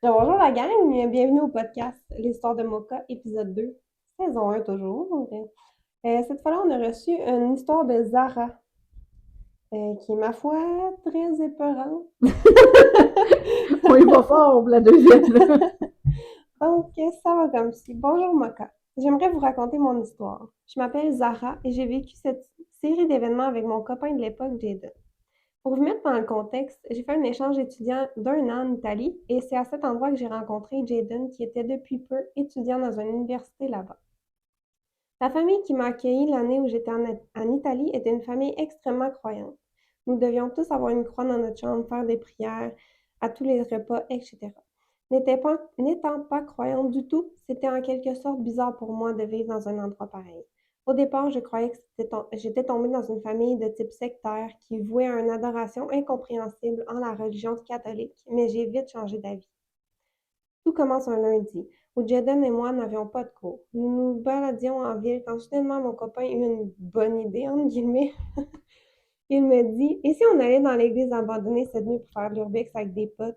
Bonjour la gang, bienvenue au podcast L'Histoire de Mocha, épisode 2, saison 1 toujours. Cette fois-là, on a reçu une histoire de Zara, qui est, ma foi, très épeurante. On y va fort pour la deuxième, là. Donc, ça va comme ci. Bonjour Mocha, j'aimerais vous raconter mon histoire. Je m'appelle Zara et j'ai vécu cette série d'événements avec mon copain de l'époque, Jaden. Pour vous mettre dans le contexte, j'ai fait un échange étudiant d'un an en Italie et c'est à cet endroit que j'ai rencontré Jaden qui était depuis peu étudiant dans une université là-bas. La famille qui m'a accueillie l'année où j'étais en Italie était une famille extrêmement croyante. Nous devions tous avoir une croix dans notre chambre, faire des prières à tous les repas, etc. N'étant pas croyante du tout, c'était en quelque sorte bizarre pour moi de vivre dans un endroit pareil. Au départ, je croyais que j'étais tombée dans une famille de type sectaire qui vouait à une adoration incompréhensible en la religion catholique, mais j'ai vite changé d'avis. Tout commence un lundi, où Jaden et moi n'avions pas de cours. Nous nous baladions en ville quand soudainement mon copain eut une bonne idée, entre guillemets. Il me dit, et si on allait dans l'église abandonnée cette nuit pour faire de l'urbex avec des potes?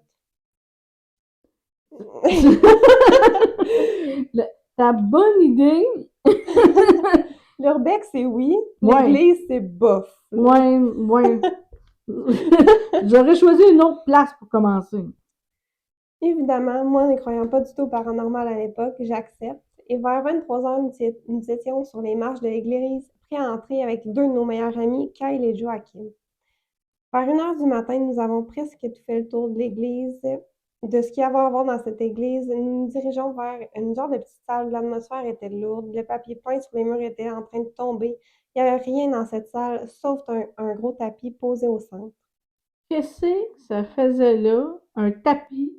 Ta bonne idée, L'urbex, c'est oui. ouais, L'église, c'est bof, là. ouais. J'aurais choisi une autre place pour commencer. Évidemment, moi ne croyant pas du tout au paranormal à l'époque, j'accepte. Et vers 23 heures, nous étions sur les marches de l'église, prêts à entrer avec deux de nos meilleurs amis, Kyle et Joachim. Vers 1 heure du matin, nous avons presque tout fait le tour de l'église, de ce qu'il y avait à voir dans cette église. Nous nous dirigeons vers une genre de petite salle où l'atmosphère était lourde, le papier peint sur les murs était en train de tomber. Il n'y avait rien dans cette salle, sauf un gros tapis posé au centre. Qu'est-ce que ça faisait là? Un tapis.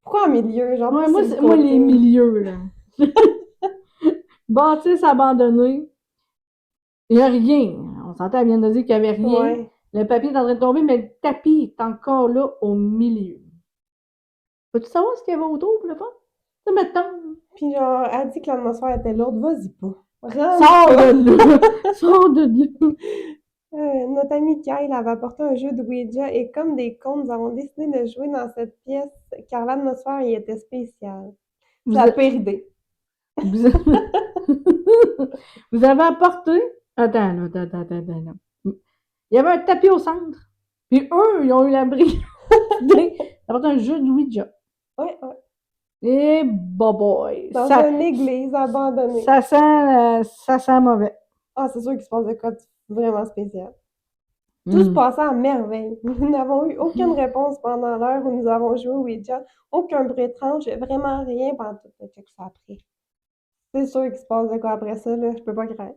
Pourquoi au milieu, genre Ouais, plus sur le moi les côté? milieux, là. Bâtisse abandonnée. Il n'y a rien. On s'entend, elle vient de dire qu'il n'y avait rien. Ouais. Le papier est en train de tomber, mais le tapis est encore là au milieu. Peux-tu savoir ce qu'il y avait autour pour le fun? Ça, mettons. Puis genre, elle dit que l'atmosphère était lourde, vas-y pas. Rentre Sors pas. de là! Sors de là! Notre ami Kyle avait apporté un jeu de Ouija et comme des cons, nous avons décidé de jouer dans cette pièce car l'atmosphère y était spéciale. C'est Vous, la pire idée. vous, vous avez apporté. Attends, là, attends, là. Il y avait un tapis au centre. Puis eux, ils ont eu la brillante idée d'apporter un jeu de Ouija. Ouais, ouais. Et boy, Dans une église abandonnée. ça sent mauvais. Ah, c'est sûr qu'il se passe de quoi de vraiment spécial. Tout se Mm. passait à merveille. Nous n'avons eu aucune réponse pendant l'heure où nous avons joué au Ouija. Aucun bruit étrange, vraiment rien pendant tout le check ça après. C'est sûr qu'il se passe de quoi après ça, là. Je peux pas croire.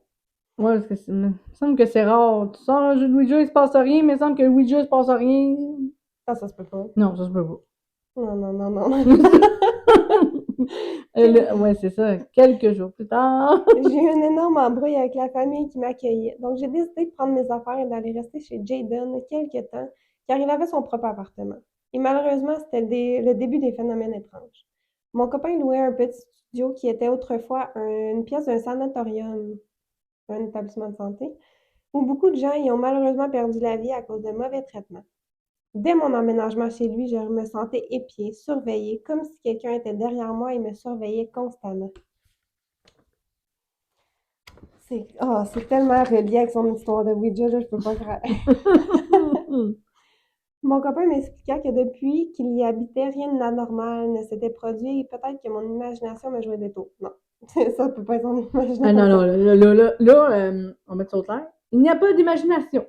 Ouais, parce que il me semble que c'est rare. Tu sors un jeu de Ouija, il se passe rien, mais il me semble que le Ouija, il se passe rien. Ça se peut pas. Non, ça se peut pas. Non, non, non, non. Ouais, c'est ça. Quelques jours plus tard. J'ai eu un énorme embrouille avec la famille qui m'accueillait. Donc, j'ai décidé de prendre mes affaires et d'aller rester chez Jaden quelques temps, car il avait son propre appartement. Et malheureusement, c'était le début des phénomènes étranges. Mon copain louait un petit studio qui était autrefois une pièce d'un sanatorium, un établissement de santé, où beaucoup de gens y ont malheureusement perdu la vie à cause de mauvais traitements. Dès mon emménagement chez lui, je me sentais épiée, surveillée, comme si quelqu'un était derrière moi et me surveillait constamment. C'est tellement relié avec son histoire de Ouija, là, je peux pas croire. Mon copain m'expliqua que depuis qu'il y habitait, rien de d'anormal ne s'était produit et peut-être que mon imagination me jouait des tours. Non, ça peut pas être son Ah non, imagination. non, on va mettre ça au clair. Il n'y a pas d'imagination.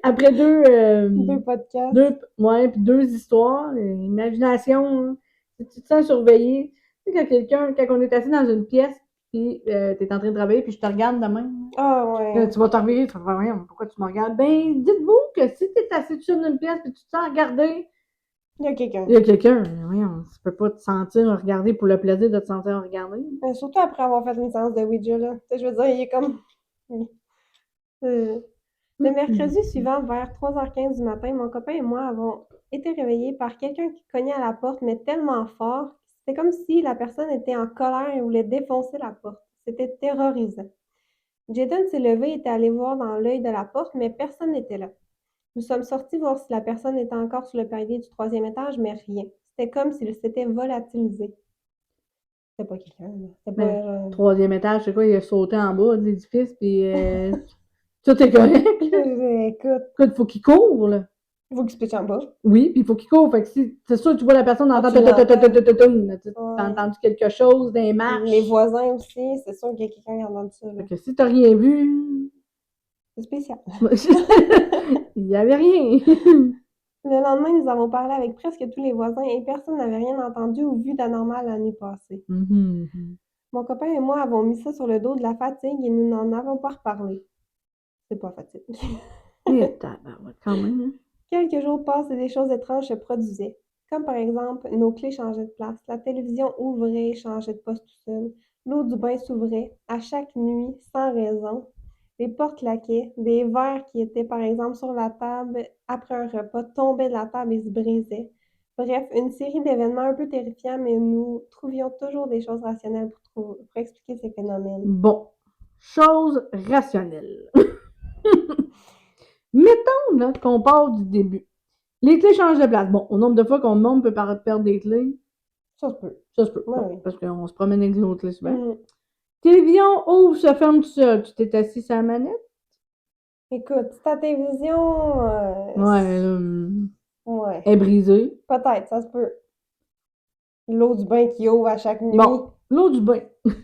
Après Deux podcasts. deux histoires, imagination, hein. Si tu te sens surveillé, tu sais, quand on est assis dans une pièce, puis t'es en train de travailler, puis je te regarde de même, Ah là, ouais, tu vas te réveiller, tu vas faire, voyons, pourquoi tu me regardes? Ben, dites-vous que si t'es assis tout seul dans une pièce, puis tu te sens regarder, il y a il quelqu'un. y a quelqu'un, voyons, tu peux pas te sentir regarder pour le plaisir de te sentir regarder. Surtout après avoir fait une séance de Ouija, là. Tu sais, je veux dire, il est comme... Euh, Le mercredi suivant, vers 3h15 du matin, mon copain et moi avons été réveillés par quelqu'un qui cognait à la porte, mais tellement fort, c'était comme si la personne était en colère et voulait défoncer la porte. C'était terrorisant. Jaden s'est levé et était allé voir dans l'œil de la porte, mais personne n'était là. Nous sommes sortis voir si la personne était encore sur le palier du 3e étage, mais rien. C'était comme s'il s'était volatilisé. C'était pas quelqu'un, là. C'était Mais pas... 3e étage, c'est quoi? Il a sauté en bas de l'édifice, puis tout est correct. Écoute, Écoute, faut qu'il court, là. il faut qu'il se pitche en bas. Oui, puis il faut qu'il court. Fait que si, c'est sûr, tu vois la personne Ah, entend tu l'entends. t'as Ouais. entendu quelque chose dans les Les marches. voisins aussi, c'est sûr qu'il y a quelqu'un qui a entendu ça, là. Fait que si t'as rien vu, C'est spécial. il y avait rien. Le lendemain, nous avons parlé avec presque tous les voisins et personne n'avait rien entendu ou vu d'anormal la nuit passée. Mhm. Mon copain et moi avons mis ça sur le dos de la fatigue et nous n'en avons pas reparlé. C'est pas fatigue. Et tabarouette, quand même. Hein. Quelques jours passent et des choses étranges se produisaient. Comme par exemple, nos clés changeaient de place, la télévision ouvrait et changeait de poste tout seul, l'eau du bain s'ouvrait à chaque nuit sans raison, les portes claquaient, des verres qui étaient par exemple sur la table après un repas tombaient de la table et se brisaient. Bref, une série d'événements un peu terrifiants, mais nous trouvions toujours des choses rationnelles pour expliquer ces phénomènes. Bon, chose rationnelle. Mettons là, qu'on part du début. Les clés changent de place. Bon, au nombre de fois qu'on monte peut perdre des clés, Ça se peut. ça se peut. Oui, Bon, oui. parce qu'on se promène avec nos clés souvent. Mhm. Télévision ouvre, se ferme tout seul. Tu t'es assis sur la manette? Écoute, si ta télévision, Ouais, ouais, elle est brisée. peut-être, ça se peut. L'eau du bain qui ouvre à chaque nuit. Bon, l'eau du bain.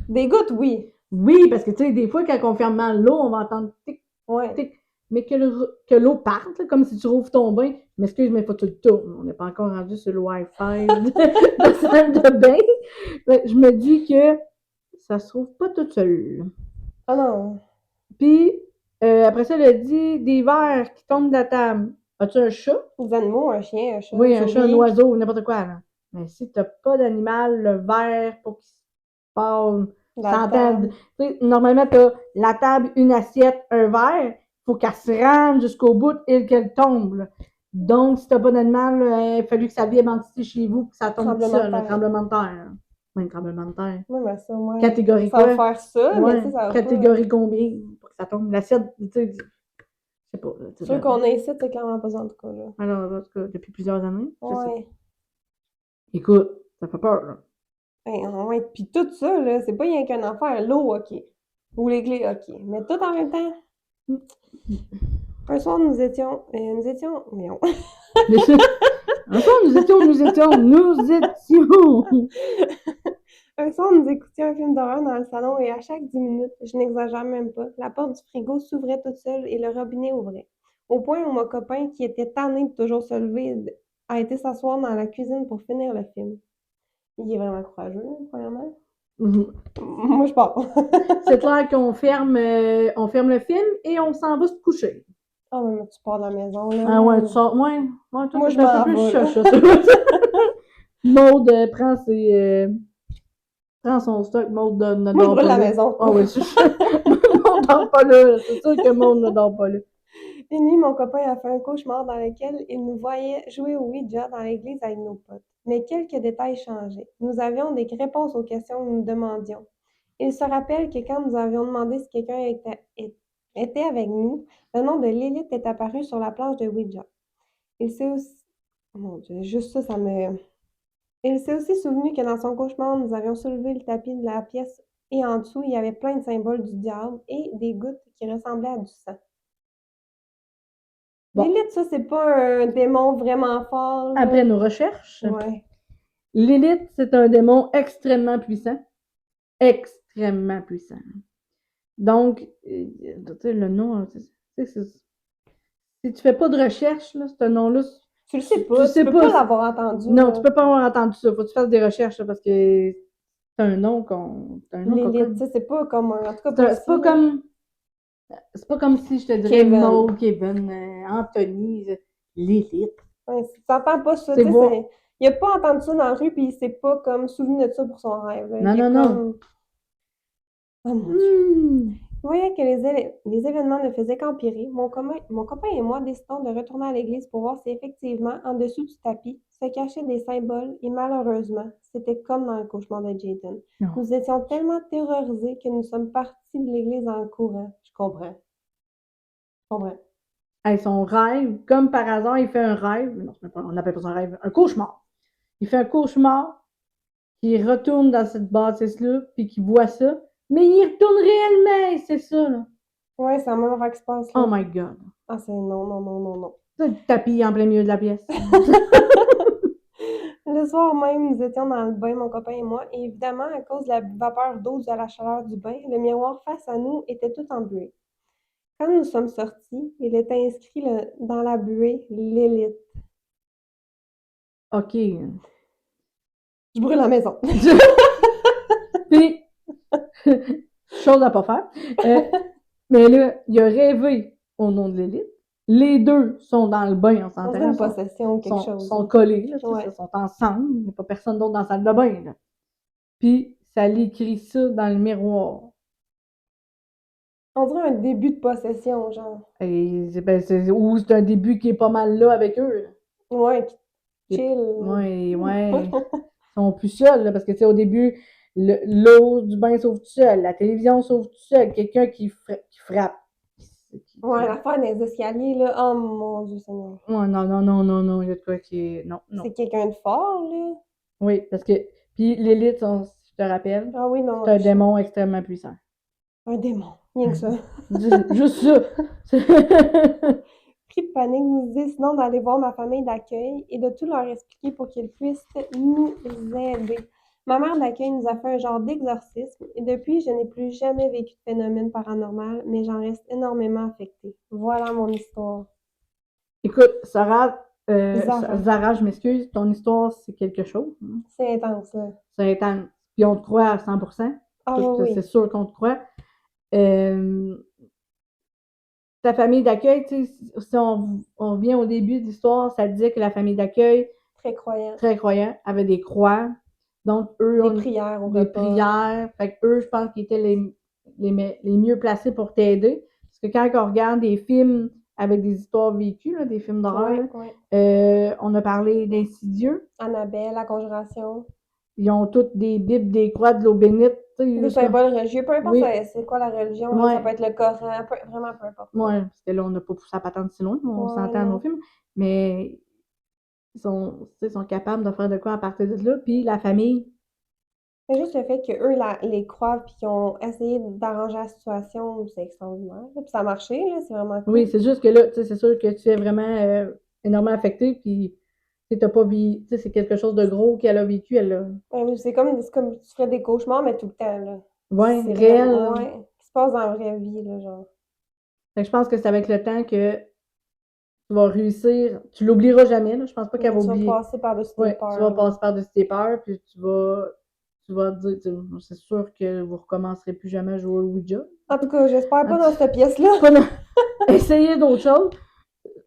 Des gouttes, oui. Oui, parce que tu sais, des fois, quand on ferme l'eau, on va entendre tic, Ouais. tic. Mais que l'eau parte, là, comme si tu rouvres ton bain. Mais excuse, mais il faut que tu le tournes. On n'est pas encore rendu sur le Wi-Fi de la salle de bain. Mais je me dis que ça se trouve pas tout seul. Ah non. Puis, après ça, elle a dit des verres qui tombent de la table. As-tu un chat? Des animaux, un chien, un chat, Oui, une un chat, un souris. oiseau, n'importe quoi. Là. Mais si t'as pas d'animal, le verre pour qu'il se passe, La s'entende. table. Tu sais, normalement, t'as la table, une assiette, un verre. Faut qu'elle se rende jusqu'au bout et qu'elle tombe. Là. Donc, si t'as pas d'animal, il a fallu que ça vienne ici chez vous, que ça tombe tout Tremblement de seul, un terre. tremblement de terre. Oui, un tremblement de terre. Oui, mais ça, ouais. Catégorie Ça va quoi? faire ça, mais tu sais, Ouais. ça va Catégorie combien pour que ça tombe? L'assiette, tu sais, je sais pas. Là, pas. Ceux qu'on a ici, c'est clairement pas ça, en tout cas, là. alors, en tout cas, depuis plusieurs années, je sais. Ouais. Écoute, ça fait peur, là. Ouais. Puis tout ça, là, c'est pas rien qu'une affaire. L'eau, OK. Ou les clés, OK. Mais tout en même temps. Un soir, nous étions. Voyons. Un soir, nous étions. Un soir, nous écoutions un film d'horreur dans le salon et à chaque 10 minutes, je n'exagère même pas, la porte du frigo s'ouvrait toute seule et le robinet ouvrait. Au point où mon copain, qui était tanné de toujours se lever, a été s'asseoir dans la cuisine pour finir le film. Il est vraiment courageux, premièrement. Moi, je pars. C'est clair qu'on ferme, on ferme le film et on s'en va se coucher. Ah, mais tu pars de la maison, là. Ah ouais, tu sors. Ouais, toi, Moi, je t'es un m'en peu plus vais, là. chacha. Maude prend son stock, Maude ne Moi, je dort brûle pas la là. maison. Ah ouais, c'est sûr. Maude dort pas là. C'est sûr que Maude ne dort pas là. Une nuit, mon copain a fait un cauchemar dans lequel il nous voyait jouer au Ouija dans l'église avec nos potes. Mais quelques détails changeaient. Nous avions des réponses aux questions que nous demandions. Il se rappelle que quand nous avions demandé si quelqu'un était avec nous, le nom de Lilith est apparu sur la planche de Ouija. Il s'est aussi... Mon Dieu, juste ça, ça me... Il s'est aussi souvenu que dans son cauchemar, nous avions soulevé le tapis de la pièce et en dessous, il y avait plein de symboles du diable et des gouttes qui ressemblaient à du sang. Bon, Lilith, ça, c'est pas un démon vraiment fort, là. après nos recherches, Ouais. Lilith, c'est un démon extrêmement puissant. Extrêmement puissant. Donc, tu sais, le nom, si tu fais pas de recherche, là, ce nom-là, Tu le sais tu pas, tu sais peux pas. pas l'avoir entendu, Non, là. tu peux pas avoir entendu ça. Faut que tu fasses des recherches là, parce que c'est un nom qu'on. C'est un nom qu'on Lilith, connaît. tu sais, c'est pas comme un... En tout cas, pas ici, C'est pas là. comme. C'est pas comme si je te dirais Kevin. Maud, Kevin, Anthony, Lilith. Ouais, tu t'entends pas ça, C'est tu sais, bon. il a pas entendu ça dans la rue, puis il s'est pas comme souvenu de ça pour son rêve, là. Non, Il est non, non. comme... Oh mon Dieu. Hmm. Il voyait que les événements ne faisaient qu'empirer. Mon copain et moi décidons de retourner à l'église pour voir si effectivement, en dessous du tapis, se cachaient des symboles et malheureusement, c'était comme dans le cauchemar de Jaden. Non. Nous étions tellement terrorisés que nous sommes partis de l'église en courant. Je comprends. Je comprends. Hey, son rêve, comme par hasard, il fait un rêve. Non, on n'appelle pas ça un rêve, un cauchemar. Il fait un cauchemar, il retourne dans cette bâtisse-là, puis qu'il voit ça. Mais il retourne réellement, et c'est ça, là. Ouais, c'est la même affaire qui se passe, Oh là. my God. Ah, c'est non, non, non, non, non. C'est le tapis en plein milieu de la pièce. Le soir même, nous étions dans le bain, mon copain et moi, et évidemment, à cause de la vapeur d'eau due à la chaleur du bain, le miroir face à nous était tout embué. Quand nous sommes sortis, il était inscrit dans la buée l'élite. OK. Je brûle la maison. Puis, chose à pas faire. Mais là, il a rêvé au nom de l'élite. Les deux sont dans le bain, on On dirait s'entend. une possession ou quelque chose. Sont collés, là, Ouais. ils sont ensemble. Il n'y a pas personne d'autre dans la salle de bain. Là. Puis, ça l'écrit ça dans le miroir. On dirait un début de possession, genre. Et ou c'est un début qui est pas mal là avec eux. Là. Ouais, Et- chill. ouais. Ils sont plus seuls, là, parce que, tu sais, au début, l'eau du bain sauve tout seul, la télévision sauve tout seul, quelqu'un qui frappe. Ouais, l'affaire des escaliers, là. Oh mon Dieu Seigneur. Ouais, non, il y a de quoi qui est. Non. C'est quelqu'un de fort, là. Oui, parce que. Puis l'élite, je te rappelle, Ah oui, non. c'est un démon extrêmement puissant. Un démon. Rien que ça. Juste ça. Pris de panique, nous décidons d'aller voir ma famille d'accueil et de tout leur expliquer pour qu'ils puissent nous aider. Ma mère d'accueil nous a fait un genre d'exorcisme et depuis, je n'ai plus jamais vécu de phénomène paranormal, mais j'en reste énormément affectée. Voilà mon histoire. Écoute, Zara. Zara, je m'excuse, ton histoire, c'est quelque chose. Hein. C'est intense, là. C'est intense. Puis on te croit à 100%. Ah oui, C'est oui. sûr qu'on te croit. Euh, Ta famille d'accueil, tu sais, si on revient au début de l'histoire, ça disait que la famille d'accueil, Très croyant. très croyant, avait des croix. Donc, eux Des ont prières au des repas. prières. Fait que eux, je pense qu'ils étaient les mieux placés pour t'aider. Parce que quand on regarde des films avec des histoires vécues, là, des films d'horreur, Ouais, ouais. on a parlé d'Insidieux. Annabelle, la conjuration. Ils ont toutes des bibles, des croix, de l'eau bénite. Des symboles religieux, peu importe Oui, c'est quoi la religion, là, ça peut ouais, être le Coran, vraiment peu importe. ouais. Parce que là, on n'a pas poussé la patente si loin, on Ouais, s'entend à nos non. films. Mais ils sont capables de faire de quoi à partir de là. Puis la famille, Mais juste le fait qu'eux les croient puis qu'ils ont essayé d'arranger la situation, c'est extraordinaire. Là. Puis ça a marché, là, c'est vraiment oui, cool. c'est juste que là, tu sais, c'est sûr que tu es vraiment énormément affecté, puis tu t'as pas vécu, tu sais, c'est quelque chose de gros qu'elle a vécu, elle a. Ouais, oui, c'est comme tu ferais des cauchemars, mais tout le temps, là. Ouais, C'est réel. vraiment, Là. ouais, qui se passe dans la vraie vie, là, genre. Fait que je pense que c'est avec le temps que tu vas réussir. Tu l'oublieras jamais, là. Je pense pas qu'elle Mais va tu vas oublier. passer par-dessus tes Ouais, tu vas peurs, là. passer par-dessus tes peurs, puis tu vas te dire, c'est sûr que vous recommencerez plus jamais à jouer au Ouija. En tout cas, j'espère Hein, pas dans cette pièce-là. pas dans- Essayez d'autres choses.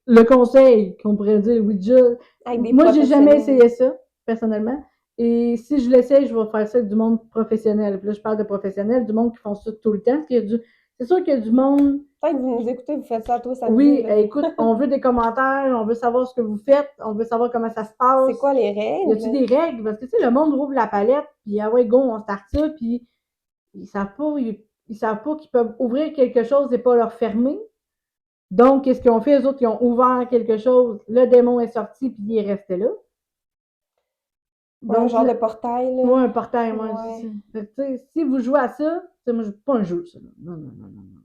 Le conseil qu'on pourrait dire Ouija, Avec des moi, j'ai jamais professionnels. essayé ça, personnellement. Et si je l'essaye, je vais faire ça avec du monde professionnel. Puis là, je parle de professionnels, du monde qui font ça tout le temps. C'est sûr qu'il y a du monde. Peut-être que vous nous écoutez, vous faites ça à tous samedi, Oui, là. écoute, on veut des commentaires, on veut savoir ce que vous faites, on veut savoir comment ça se passe. C'est quoi les Y a-tu règles? des règles? Parce que, tu sais, le monde rouvre la palette, puis ah ouais, go, on start ça, puis ils savent pas qu'ils peuvent ouvrir quelque chose et pas leur fermer. Donc, qu'est-ce qu'ils ont fait? Les autres, ils ont ouvert quelque chose, le démon est sorti, puis il est resté là. Ouais, un Donc, genre de portail, là. moi, un portail, moi, Ouais. fait que, si vous jouez à ça, moi, je pas un jeu, ça. Non.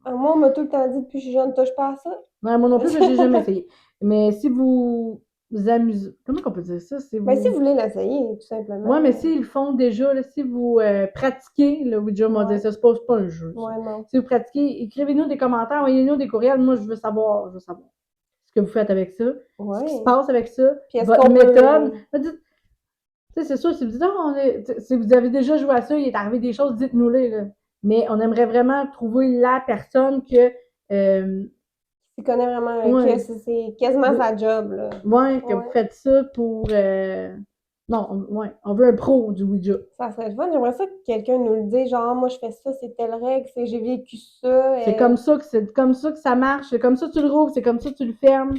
Ah, moi, on m'a tout le temps dit depuis que je suis jeune, touche pas à ça. Non, moi non plus, j'ai jamais essayé. Mais si vous amusez, comment on peut dire ça? Si Ben, si vous vous. voulez l'essayer, tout simplement. Ouais, mais s'ils le font déjà, là, si vous pratiquez, le Ouija m'a dit Ouais. ça, c'est pas un jeu, ça. Ouais, non. Si vous pratiquez, écrivez-nous des commentaires, envoyez-nous des courriels. Moi, je veux savoir ce que vous faites avec ça, ce qui se Ouais. passe avec ça, Puis est-ce votre qu'on méthode. peut. Tu sais, c'est sûr, si vous dites, si vous avez déjà joué à ça, il est arrivé des choses, dites-nous-les, là. Mais on aimerait vraiment trouver la personne que, Tu connais vraiment que ouais, c'est quasiment sa job, là. ouais, que vous Ouais. faites ça pour, non, ouais, on veut un pro du Ouija. Ça serait le fun. J'aimerais ça que quelqu'un nous le dise, genre, moi, je fais ça, c'est telle règle, c'est j'ai vécu ça. C'est comme ça que ça marche, c'est comme ça que tu le rouvres, c'est comme ça que tu le fermes.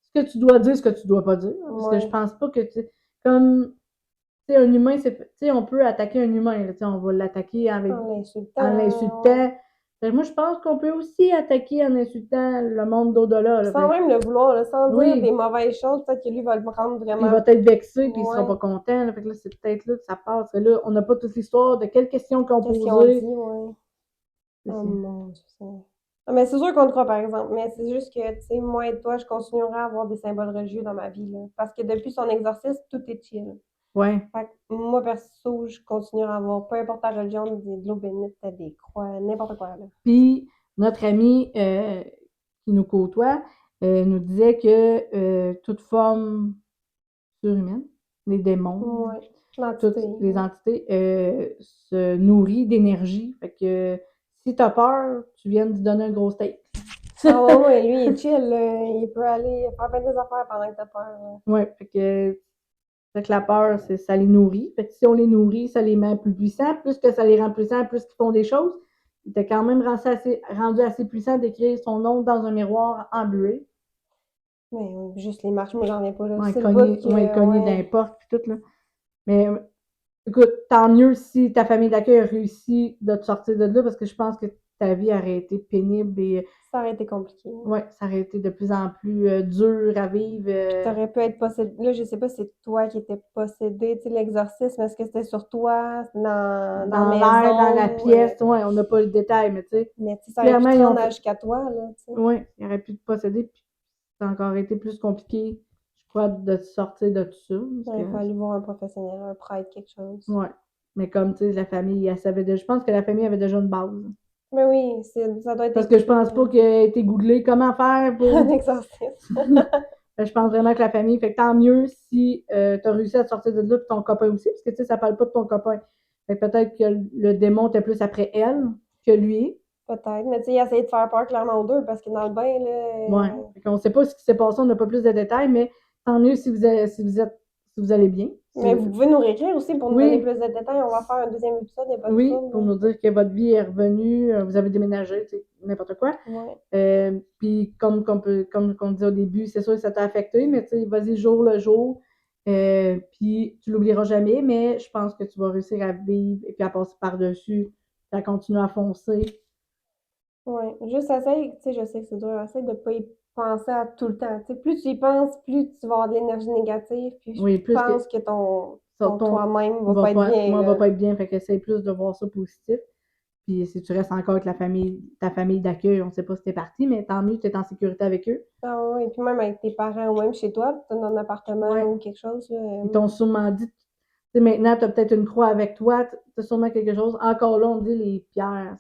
Ce que tu dois dire, ce que tu dois pas dire. Parce que je Ouais. pense pas que comme, tu sais, un humain, tu sais, on peut attaquer un humain, là, tu sais, on va l'attaquer En en l'insultant. Ouais. l'insultant. Fait que moi, je pense qu'on peut aussi attaquer en insultant le monde d'au-delà, là. Sans Fait même le vouloir, là, sans dire des oui, mauvaises choses, peut-être que lui va le prendre il va vraiment. être vexé puis il sera Ouais, pas content, là. Fait que là, c'est peut-être là que ça passe. Fait que là, on n'a pas toute l'histoire de quelles questions qu'ils ont qu'est-ce qu'ils ont dit, posées. ouais. C'est Oh ça. mon Dieu. Ah, mais c'est sûr qu'on te croit, par exemple. Mais c'est juste que, tu sais, moi et toi, je continuerai à avoir des symboles religieux dans ma vie, là. Parce que depuis son exorcisme, tout est chill. Ouais. Fait que moi, perso, je continuerai à avoir, peu importe la religion, de l'eau bénite, des croix, n'importe quoi, là. Puis notre ami qui nous côtoie nous disait que toute forme surhumaine, les démons, Ouais, toutes l'entité. les Ouais. entités se nourrit d'énergie. Fait que si t'as peur, tu viens de donner un gros steak. Ah ouais, ouais, lui, il est chill, là. Il peut aller faire plein des affaires pendant que t'as peur, là. Ouais, fait que la peur, ça les nourrit. Fait que si on les nourrit, ça les met plus puissants. Plus que ça les rend puissants, plus qu'ils font des choses. Il était quand même rendu assez puissant d'écrire son nom dans un miroir embué. Mais oui, juste les marches, moi, j'en ai pas, là. Ouais, C'est le bout que, cogner ouais. d'importe, puis tout, là. Mais écoute, tant mieux si ta famille d'accueil a réussi de te sortir de là, parce que je pense que ta vie aurait été pénible et Ça aurait été compliqué. ouais, ça aurait été de plus en plus dur à vivre. Puis t'aurais pu être possédé. Là, je sais pas si c'est toi qui étais possédé, tu sais, l'exorcisme, est-ce que c'était sur toi, dans la Dans l'air, dans la maison? pièce, ouais, on n'a pas le détail, mais tu sais, Mais tu sais, ça aurait pu clairement, te ils ont rendre fait, jusqu'à toi, là, tu sais. ouais, il aurait pu te posséder, puis ça a encore été plus compliqué, je crois, de te sortir de tout ça, Il parce aurait que, fallu voir un professionnel, un prêtre, quelque chose. ouais. Mais comme, tu sais, la famille, elle savait déjà, je pense que la famille avait déjà une base. Mais oui, ça doit être Parce que je écrit, pense pas qu'il ait été googlé comment faire un pour. exorcisme. Je pense vraiment que la famille, fait que tant mieux si tu as réussi à te sortir de là, puis ton copain aussi, parce que tu sais, ça parle pas de ton copain. Fait que peut-être que le démon était plus après elle que lui. Peut-être, mais tu sais, il a essayé de faire peur clairement aux deux, parce que dans le bain, là, Ouais. Fait qu'on sait pas ce qui s'est passé, on n'a pas plus de détails, mais tant mieux si vous allez bien. mais vous pouvez nous réécrire aussi pour nous donner Oui, plus de détails. On va faire un deuxième épisode, il n'y a pas de oui, trouble, pour là. nous dire que votre vie est revenue, vous avez déménagé, tu sais, n'importe quoi. Ouais. Puis comme on dit au début, c'est sûr que ça t'a affecté, mais tu sais, vas-y jour le jour. Puis tu l'oublieras jamais, mais je pense que tu vas réussir à vivre et puis à passer par-dessus, puis à continuer à foncer. Ouais. Juste essaye, tu sais, je sais que c'est dur, essaye de pas y penser à tout le temps. Tu sais, plus tu y penses, plus tu vas avoir de l'énergie négative, puis je Oui, plus que pense que ton ton toi-même va va pas être pas, bien, moi, va là. pas être bien, fait qu'essaye plus de voir ça positif. Puis si tu restes encore avec ta famille d'accueil, on sait pas si t'es parti, mais tant mieux, tu es en sécurité avec eux. Ah ouais, et puis même avec tes parents ou même chez toi, tu dans un appartement Ouais. ou quelque chose, là. Ils t'ont sûrement dit, tu sais, maintenant, tu as peut-être une croix avec toi, tu as sûrement quelque chose. Encore là, on dit les pierres.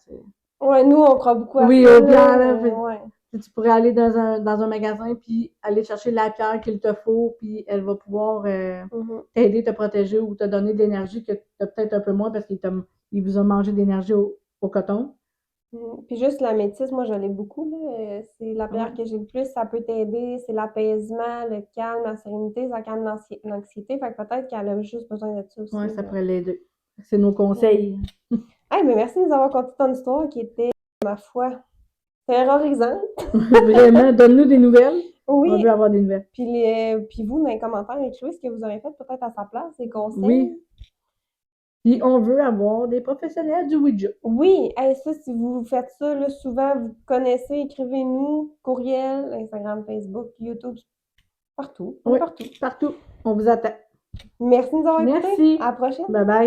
Ouais, nous, on croit beaucoup à Oui, ça, aux là, pierres, là, mais ouais. tu pourrais aller dans un magasin, puis aller chercher la pierre qu'il te faut, puis elle va pouvoir Mhm. t'aider, te protéger ou te donner de l'énergie que tu as peut-être un peu moins parce qu'il vous a mangé d'énergie au coton. Puis juste l'améthyste, moi, je l'ai beaucoup, là. C'est la Ouais, pierre que j'ai le plus. Ça peut t'aider. C'est l'apaisement, le calme, la sérénité. Ça calme l'anxiété. Fait que peut-être qu'elle a juste besoin de ça aussi, ouais, ça là. pourrait l'aider. C'est nos Ouais. conseils. Hey, mais merci de nous avoir conté ton histoire qui était, ma foi, terrorisante. Vraiment, donne-nous des nouvelles. On veut Oui. avoir des nouvelles. Puis vous, dans les commentaires, écrivez ce que vous aurez fait peut-être à sa place, des conseils. Oui. Puis on veut avoir des professionnels du Ouija. Oui, hey, ça, si vous faites ça, là, souvent, vous connaissez, écrivez-nous, courriel, Instagram, Facebook, YouTube, partout. On est Oui, partout. partout. On vous attend. Merci de nous avoir écoutés. Merci. À la prochaine. Bye bye.